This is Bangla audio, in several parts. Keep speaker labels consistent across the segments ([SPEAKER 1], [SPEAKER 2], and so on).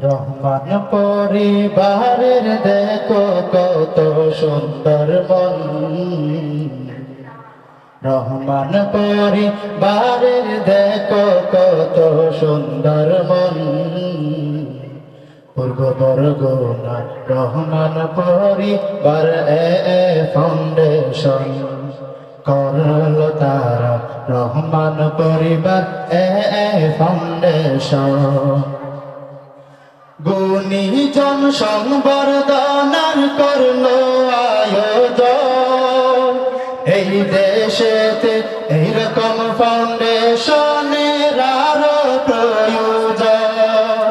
[SPEAKER 1] রহমান পরিবারের দেখো কত সুন্দর মন। রহমান পরিবারের দেখো কত সুন্দর মন। পূর্ব বরগুনা রহমান পরিবার ফাউন্ডেশন করলো তারা। রহমান পরিবার ফাউন্ডেশন গুণীজন সংবর্ধনার করলো আয়োজন। এই দেশেতে এইরকম ফাউন্ডেশনের আরো প্রয়োজন।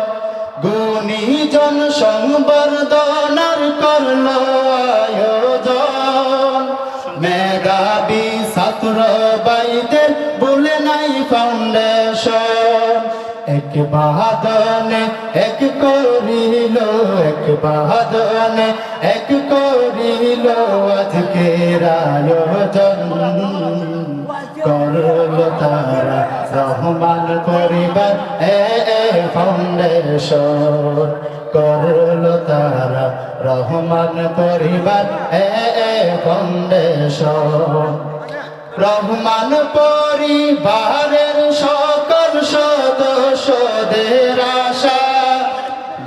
[SPEAKER 1] গুণীজন সংবর্ধনার করলো আয়োজন। মেধাবী ছাত্র বাইদের বলে নাই ফাউন্ডেশন। এক বাদনে এক করিল, এক বাদনে এক করিল আজকের আয়োজন। করল তারা রহমান পরিবার ফাউন্ডেশন। করল তারা রহমান পরিবার ফাউন্ডেশন। রহমান পরিবারের সকল সদস্যদের আশা,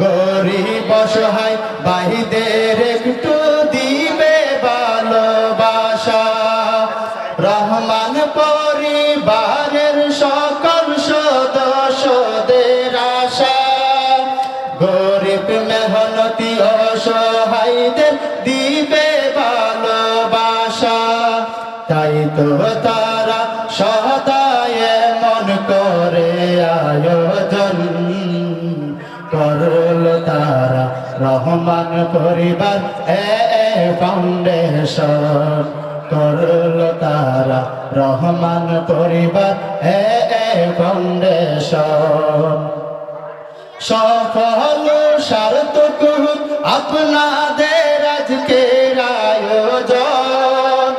[SPEAKER 1] গরিব অসহায় ভাইদের একটু দিবে ভালোবাসা। রহমান পরিবারের সকল সদস্যদের আশা, গরিব মেহনতি অসহায়দের দিবে ভালোবাসা। তাই তো তারা সদায় মন করে আয়োজন। করল তারা রহমান পরিবার ফাউন্ডেশন। করল তারা রহমান পরিবার ফাউন্ডেশন। সফল সার্থক আপনাদের আজকের আয়োজন।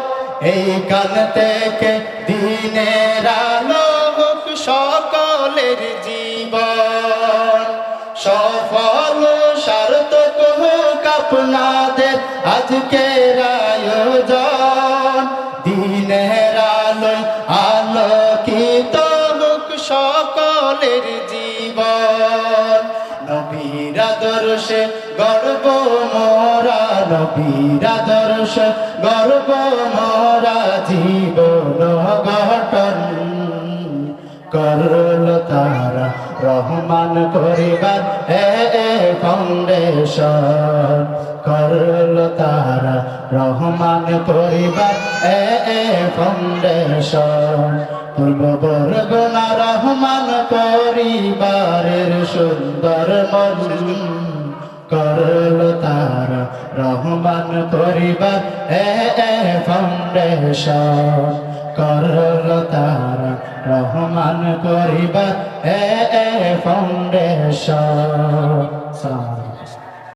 [SPEAKER 1] এইখান থেকে দিনের আলো হোক সকলের জীবন। সফল সার্থক হোক আপনাদের আজকের আয়োজন। দিনের আলো আলোকিত হোক সকলের জীবন। নবীর আদর্শে গর্ব মোরা, নবীর আদর্শে গর্ব মোরা জীবন গঠন। করল তারা রহমান পরিবার ফাউন্ডেশন। করল তারা রহমান পরিবার ফাউন্ডেশন। পূর্ব বরগুনা রহমান পরিবারের সুন্দর মন। করল তারা রহমান পরিবার ফাউন্ডেশন। করল তারা রহমান পরিবার ফাউন্ডেশন।